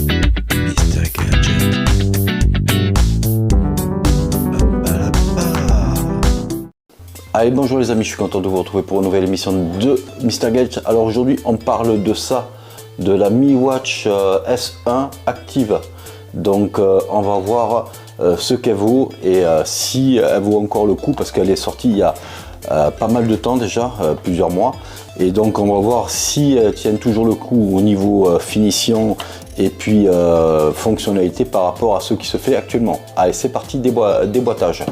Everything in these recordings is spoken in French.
Mr. Gadget. Allez, bonjour les amis, je suis content de vous retrouver pour une nouvelle émission de Mr. Gadget. Alors aujourd'hui on parle de ça, de la Mi Watch S1 Active. Donc on va voir ce qu'elle vaut et si elle vaut encore le coup, parce qu'elle est sortie il y a pas mal de temps déjà, plusieurs mois. Et donc on va voir si elle tient toujours le coup au niveau finition et puis fonctionnalité par rapport à ce qui se fait actuellement. Allez, c'est parti, déboîtage.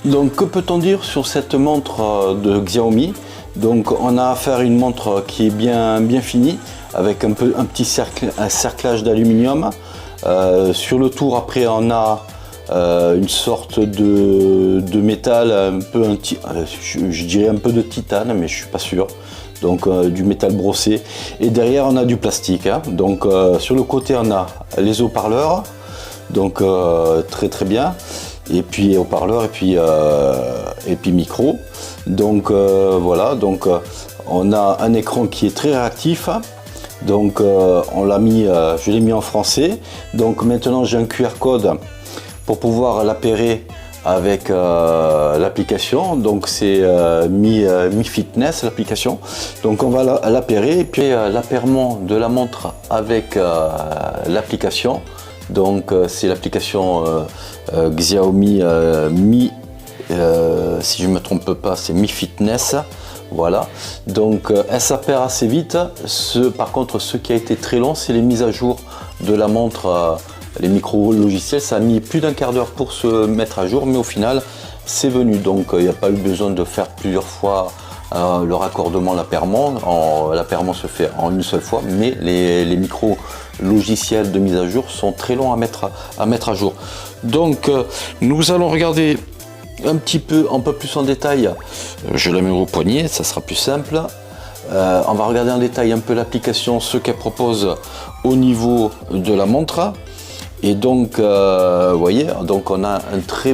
Donc que peut-on dire sur cette montre de Xiaomi? Donc on a affaire à une montre qui est bien finie, avec un petit cerclage d'aluminium. Sur le tour après on a une sorte de métal, je dirais un peu de titane, mais je suis pas sûr. Donc du métal brossé, et derrière on a du plastique, hein. Donc sur le côté on a les haut-parleurs, donc très bien. Et puis haut-parleur et puis micro. Donc voilà, donc on a un écran qui est très réactif. Donc on l'a mis, je l'ai mis en français. Donc maintenant j'ai un QR code pour pouvoir l'appairer avec l'application. Donc c'est Mi Fitness l'application. Donc on va l'appairer, et puis l'appairement de la montre avec l'application. Donc c'est l'application Xiaomi Mi, si je ne me trompe pas, c'est Mi Fitness. Voilà, donc elle s'appaire assez vite. Par contre, ce qui a été très long, c'est les mises à jour de la montre, les micro-logiciels. Ça a mis plus d'un quart d'heure pour se mettre à jour, mais au final c'est venu. Donc il n'y a pas eu besoin de faire plusieurs fois le raccordement, l'appairement. L'appairement se fait en une seule fois, mais les micro logiciels de mise à jour sont très longs à mettre à jour. Donc nous allons regarder un peu plus en détail. Je la mets au poignet, ça sera plus simple. On va regarder en détail un peu l'application, ce qu'elle propose au niveau de la montre. Et donc vous voyez, donc on a un très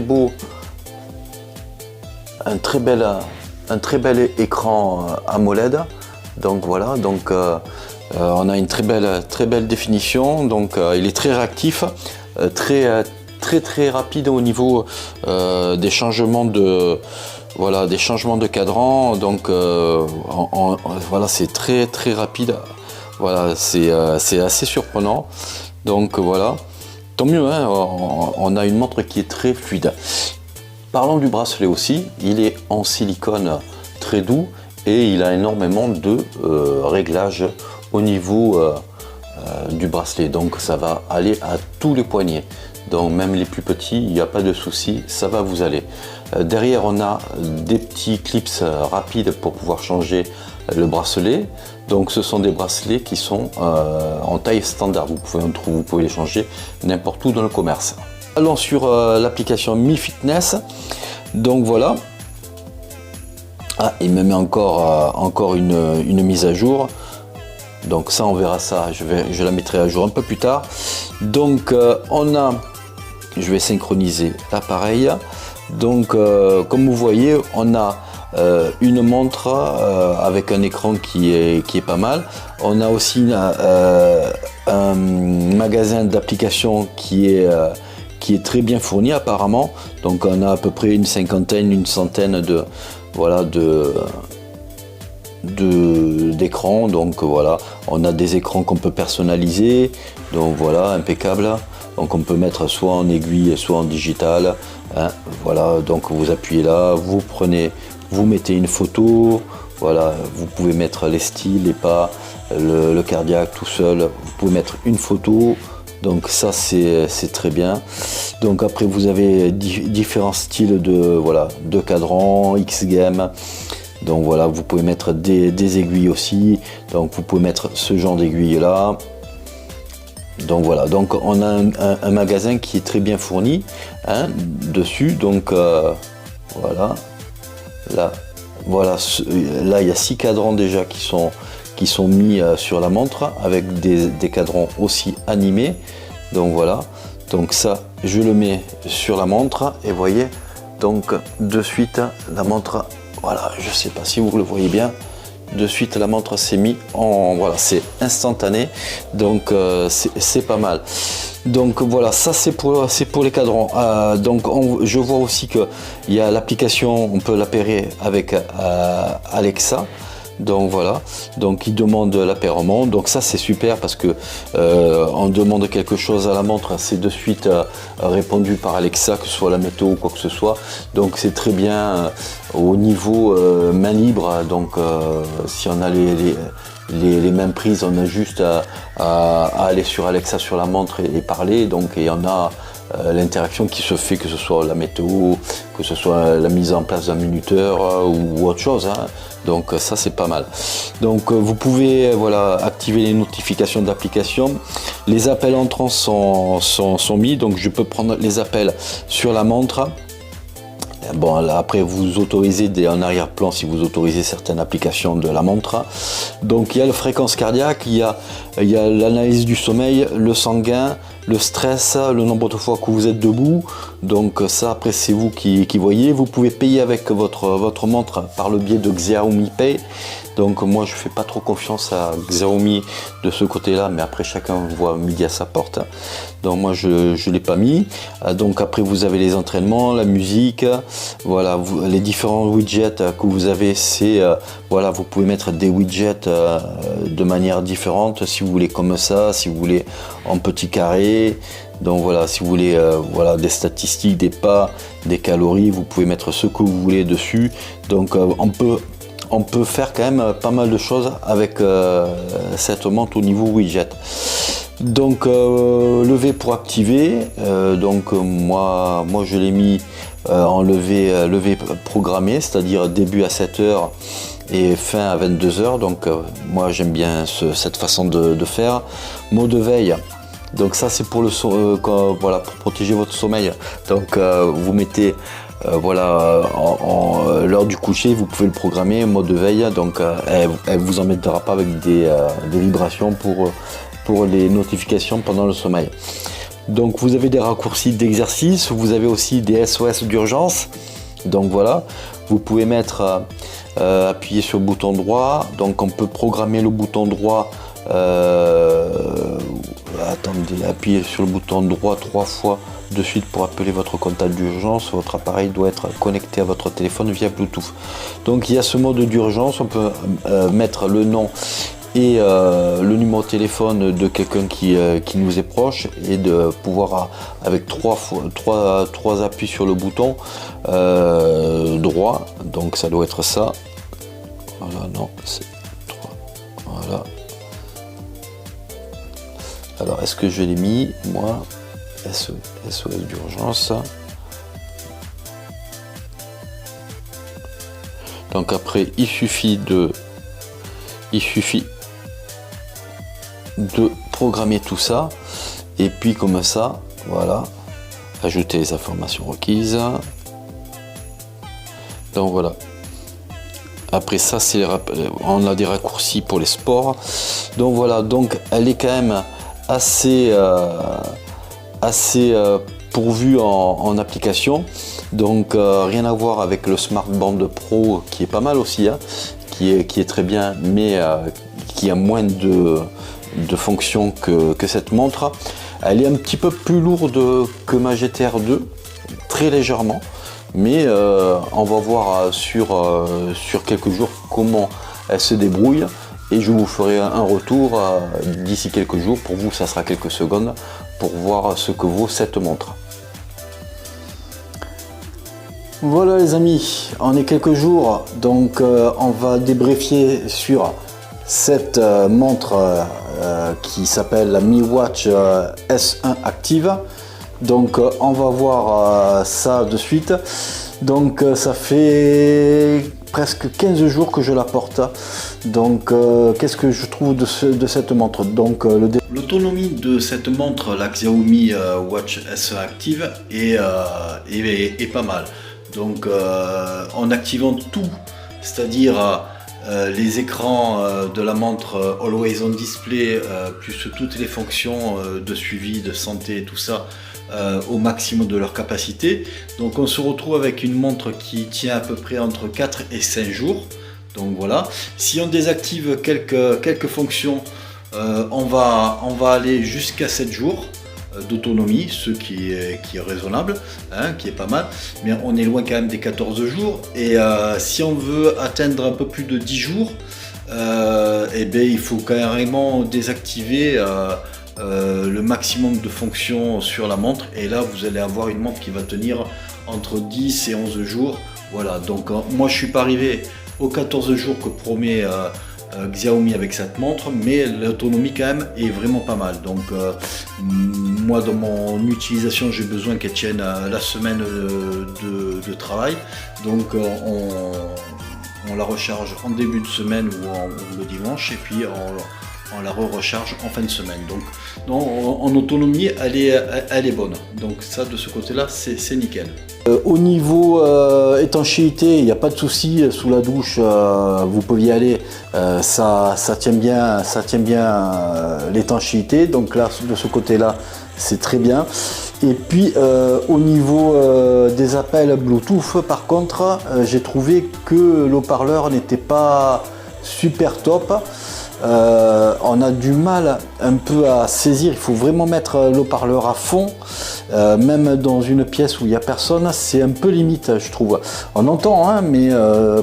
bel écran AMOLED. Donc voilà, donc on a une très belle définition. Donc il est très réactif, très rapide au niveau des changements de cadran. Donc voilà, c'est très rapide. Voilà, c'est assez surprenant. Donc voilà, tant mieux, hein, on a une montre qui est très fluide. Parlons du bracelet aussi, il est en silicone très doux et il a énormément de réglages au niveau du bracelet. Donc ça va aller à tous les poignets. Donc même les plus petits, il n'y a pas de souci, ça va vous aller. Derrière on a des petits clips rapides pour pouvoir changer le bracelet. Donc ce sont des bracelets qui sont en taille standard. Vous pouvez les changer n'importe où dans le commerce. Allons sur l'application Mi Fitness. Donc voilà. Ah, il me met encore une mise à jour. Donc ça, on verra ça. Je la mettrai à jour un peu plus tard. Donc je vais synchroniser l'appareil. Donc comme vous voyez, on a une montre avec un écran qui est pas mal. On a aussi un magasin d'applications qui est très bien fourni apparemment. Donc on a à peu près une centaine d'écrans. Donc voilà, on a des écrans qu'on peut personnaliser. Donc voilà, impeccable. Donc on peut mettre soit en aiguille, soit en digital. Hein, voilà, donc vous appuyez là, vous prenez vous mettez une photo, voilà, vous pouvez mettre les styles, les pas, le cardiaque tout seul, vous pouvez mettre une photo, donc ça c'est très bien. Donc après vous avez différents styles de cadran, X-Game. Donc voilà, vous pouvez mettre des aiguilles aussi, donc vous pouvez mettre ce genre d'aiguille là. Donc voilà, donc on a un magasin qui est très bien fourni dessus, donc voilà, là il y a 6 cadrans déjà qui sont mis sur la montre avec des cadrans aussi animés. Donc voilà, donc ça je le mets sur la montre et voyez, donc de suite la montre, voilà, je sais pas si vous le voyez bien, de suite la montre s'est mise en, voilà, c'est instantané, donc c'est pas mal. Donc voilà, ça c'est pour les cadrans. Donc je vois aussi que il y a l'application, on peut l'appairer avec Alexa. Donc voilà, donc il demande l'appairement, donc ça c'est super parce que on demande quelque chose à la montre, c'est de suite répondu par Alexa, que ce soit la météo ou quoi que ce soit. Donc c'est très bien au niveau main libre. Donc si on a les mêmes prises, on a juste à aller sur Alexa sur la montre et parler. Donc et on a l'interaction qui se fait, que ce soit la météo, que ce soit la mise en place d'un minuteur ou autre chose. Donc ça c'est pas mal. Donc vous pouvez voilà, activer les notifications d'application. Les appels entrants sont mis, donc je peux prendre les appels sur la montre. Bon, là, après vous autorisez en arrière-plan si vous autorisez certaines applications de la montre. Donc il y a la fréquence cardiaque, il y a l'analyse du sommeil, le sanguin, le stress, le nombre de fois que vous êtes debout. Donc ça après c'est vous qui voyez. Vous pouvez payer avec votre montre par le biais de Xiaomi Pay. Donc moi je fais pas trop confiance à Xiaomi de ce côté là, mais après chacun voit midi à sa porte. Donc moi je l'ai pas mis. Donc après vous avez les entraînements, la musique, voilà, les différents widgets que vous avez, c'est voilà, vous pouvez mettre des widgets de manière différente si vous voulez comme ça, si vous voulez en petit carré. Donc voilà, si vous voulez voilà, des statistiques, des pas, des calories, vous pouvez mettre ce que vous voulez dessus. Donc on peut faire quand même pas mal de choses avec cette montre au niveau widget. Donc lever pour activer, donc moi je l'ai mis en lever programmé, c'est-à-dire début à 7 h et fin à 22 h. Donc moi j'aime bien cette façon de faire. Mode veille, donc ça c'est pour voilà, pour protéger votre sommeil. Donc vous mettez voilà, l'heure du coucher, vous pouvez le programmer mode de veille, donc elle vous embêtera pas avec des vibrations pour les notifications pendant le sommeil. Donc vous avez des raccourcis d'exercice, vous avez aussi des SOS d'urgence. Donc voilà, vous pouvez mettre appuyer sur le bouton droit, donc on peut programmer le bouton droit. Attendez, appuyez sur le bouton droit 3 fois de suite pour appeler votre contact d'urgence. Votre appareil doit être connecté à votre téléphone via Bluetooth. Donc il y a ce mode d'urgence, on peut mettre le nom et le numéro de téléphone de quelqu'un qui nous est proche, et de pouvoir avec 3 appuis sur le bouton droit, donc ça doit être ça. Voilà, non, c'est 3. Voilà. Alors, est-ce que je l'ai mis, moi, SOS d'urgence. Donc après, il suffit de programmer tout ça. Et puis comme ça, voilà, ajouter les informations requises. Donc voilà. Après ça, on a des raccourcis pour les sports. Donc voilà, donc elle est quand même assez pourvu en application. Donc rien à voir avec le Smart Band Pro qui est pas mal aussi, qui est très bien, mais qui a moins de fonctions que cette montre. Elle est un petit peu plus lourde que ma GTR 2, très légèrement, mais on va voir sur quelques jours comment elle se débrouille. Et je vous ferai un retour d'ici quelques jours. Pour vous, ça sera quelques secondes pour voir ce que vaut cette montre. Voilà les amis, on est quelques jours, donc on va débriefer sur cette montre qui s'appelle la Mi Watch S1 Active. Donc on va voir ça de suite. Donc ça fait presque 15 jours que je la porte. Donc qu'est-ce que je trouve de cette montre? Donc l'autonomie de cette montre, la Xiaomi Watch S1 Active, est pas mal. Donc en activant tout, c'est-à-dire les écrans de la montre Always On Display, plus toutes les fonctions de suivi, de santé, tout ça, au maximum de leur capacité. Donc on se retrouve avec une montre qui tient à peu près entre 4 et 5 jours. Donc voilà, si on désactive quelques fonctions, on va aller jusqu'à 7 jours d'autonomie, ce qui est raisonnable, hein, qui est pas mal, mais on est loin quand même des 14 jours. Et si on veut atteindre un peu plus de 10 jours, eh bien, il faut carrément désactiver le maximum de fonctions sur la montre, et là vous allez avoir une montre qui va tenir entre 10 et 11 jours. Voilà, donc moi je suis pas arrivé aux 14 jours que promet Xiaomi avec cette montre, mais l'autonomie quand même est vraiment pas mal. Donc moi dans mon utilisation j'ai besoin qu'elle tienne la semaine de travail. Donc on la recharge en début de semaine ou le dimanche, et puis on la recharge en fin de semaine. Donc en autonomie elle est bonne. Donc ça, de ce côté là, c'est nickel. Au niveau étanchéité, il n'y a pas de souci. Sous la douche vous pouvez y aller, ça tient bien l'étanchéité. Donc là, de ce côté là, c'est très bien. Et puis au niveau des appels Bluetooth, par contre, j'ai trouvé que l'haut-parleur n'était pas super top. On a du mal un peu à saisir. Il faut vraiment mettre l'haut-parleur à fond, même dans une pièce où il n'y a personne, c'est un peu limite, je trouve. On entend, hein, mais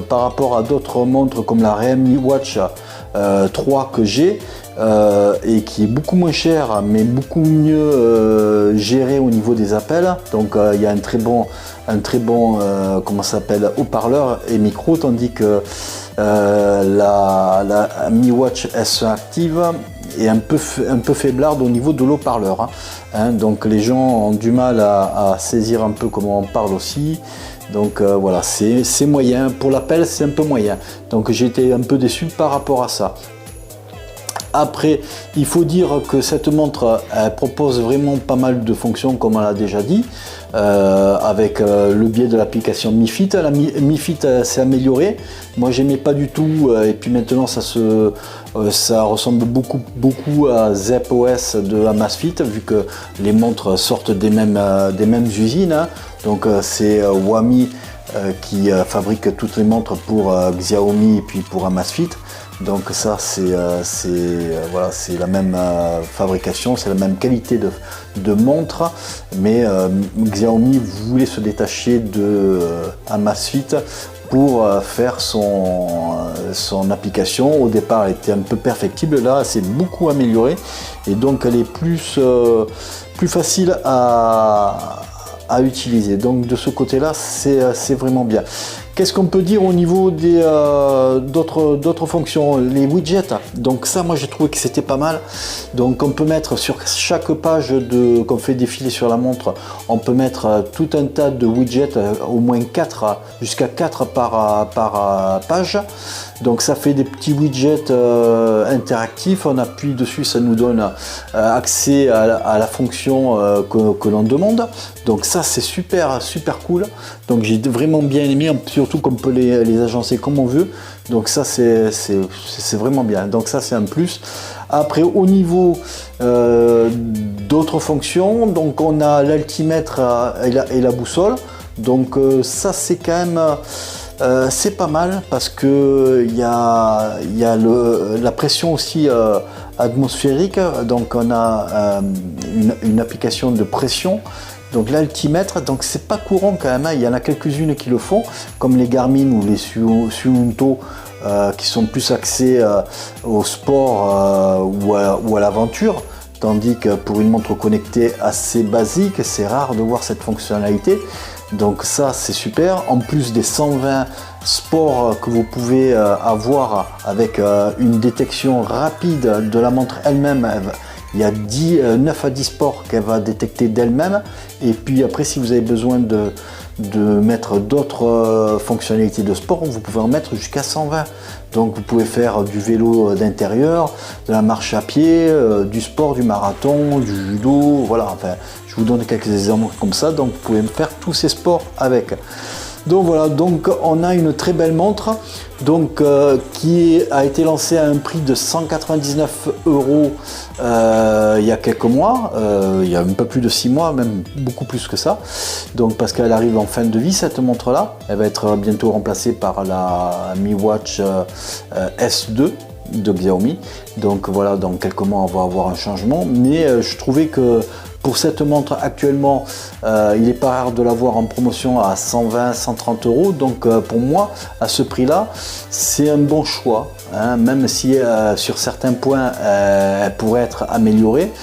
par rapport à d'autres montres comme la Realme Watch 3 que j'ai, et qui est beaucoup moins cher mais beaucoup mieux géré au niveau des appels. Donc il y a un très bon comment ça s'appelle, haut-parleur et micro, tandis que la Mi Watch S1 Active est un peu faiblarde au niveau de l'haut-parleur, hein. Donc les gens ont du mal à saisir un peu comment on parle aussi. Donc voilà, c'est moyen. Pour l'appel, c'est un peu moyen. Donc j'ai été un peu déçu par rapport à ça. Après, il faut dire que cette montre elle propose vraiment pas mal de fonctions, comme on l'a déjà dit, avec le biais de l'application Mi Fit. La Mi Fit s'est améliorée. Moi, j'aimais pas du tout, et puis maintenant ça ressemble beaucoup à Zepp OS de Amazfit, vu que les montres sortent des mêmes usines, hein. Donc c'est Huami qui fabrique toutes les montres pour Xiaomi et puis pour Amazfit. Donc ça voilà, c'est la même fabrication, c'est la même qualité de montre, mais Xiaomi voulait se détacher de Amazfit pour faire son application. Au départ elle était un peu perfectible, là c'est beaucoup amélioré, et donc elle est plus facile à utiliser. Donc de ce côté là, c'est vraiment bien. Qu'est-ce qu'on peut dire au niveau des d'autres fonctions, les widgets? Donc ça, moi j'ai trouvé que c'était pas mal. Donc on peut mettre sur chaque page qu'on fait défiler sur la montre, on peut mettre tout un tas de widgets, au moins 4, jusqu'à 4 par page. Donc ça fait des petits widgets interactifs. On appuie dessus, ça nous donne accès à la fonction que l'on demande. Donc ça, c'est super cool. Donc j'ai vraiment bien aimé, surtout qu'on peut les agencer comme on veut. Donc ça, c'est vraiment bien. Donc ça, c'est un plus. Après, au niveau d'autres fonctions, donc on a l'altimètre et la boussole. Donc ça, c'est quand même c'est pas mal, parce que il y a la pression aussi atmosphérique. Donc on a une application de pression. Donc l'altimètre, donc c'est pas courant quand même, hein. Il y en a quelques-unes qui le font, comme les Garmin ou les Suunto, qui sont plus axés au sport ou à l'aventure. Tandis que pour une montre connectée assez basique, c'est rare de voir cette fonctionnalité. Donc ça c'est super, en plus des 120 sports que vous pouvez avoir avec une détection rapide de la montre elle-même. Il y a 9 à 10 sports qu'elle va détecter d'elle-même, et puis après si vous avez besoin de mettre d'autres fonctionnalités de sport, vous pouvez en mettre jusqu'à 120. Donc vous pouvez faire du vélo d'intérieur, de la marche à pied, du sport, du marathon, du judo, voilà, enfin je vous donne quelques exemples comme ça, donc vous pouvez faire tous ces sports avec. Donc voilà, donc on a une très belle montre donc, qui a été lancée à un prix de 199 € il y a quelques mois, il y a un peu plus de 6 mois, même beaucoup plus que ça. Donc parce qu'elle arrive en fin de vie cette montre là, elle va être bientôt remplacée par la Mi Watch S2 de Xiaomi. Donc voilà, dans quelques mois on va avoir un changement, mais je trouvais que pour cette montre actuellement, il n'est pas rare de l'avoir en promotion à 120-130 €. Donc pour moi, à ce prix-là, c'est un bon choix. Hein, même si sur certains points, elle pourrait être améliorée.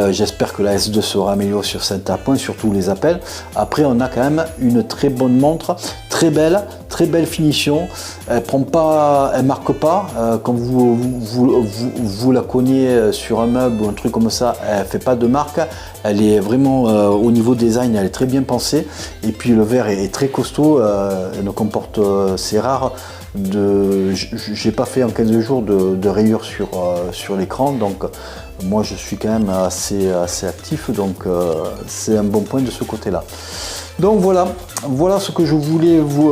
J'espère que la S2 sera améliorée sur certains points, surtout les appels. Après, on a quand même une très bonne montre, très belle finition. Elle prend pas, elle marque pas. Quand vous la cognez sur un meuble ou un truc comme ça, elle fait pas de marque. Elle est vraiment au niveau design, elle est très bien pensée. Et puis le verre est très costaud. Elle ne comporte, c'est rare. J'ai pas fait en 15 jours de rayures sur l'écran, donc moi je suis quand même assez actif, donc c'est un bon point de ce côté là. Donc voilà ce que je voulais vous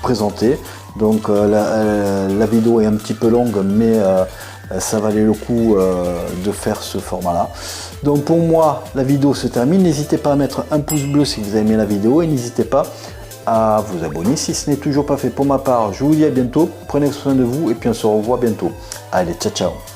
présenter. Donc la vidéo est un petit peu longue, mais ça valait le coup de faire ce format là. Donc pour moi la vidéo se termine. N'hésitez pas à mettre un pouce bleu si vous avez aimé la vidéo, et n'hésitez pas à vous abonner si ce n'est toujours pas fait. Pour ma part, je vous dis à bientôt, prenez soin de vous et puis on se revoit bientôt. Allez, ciao ciao.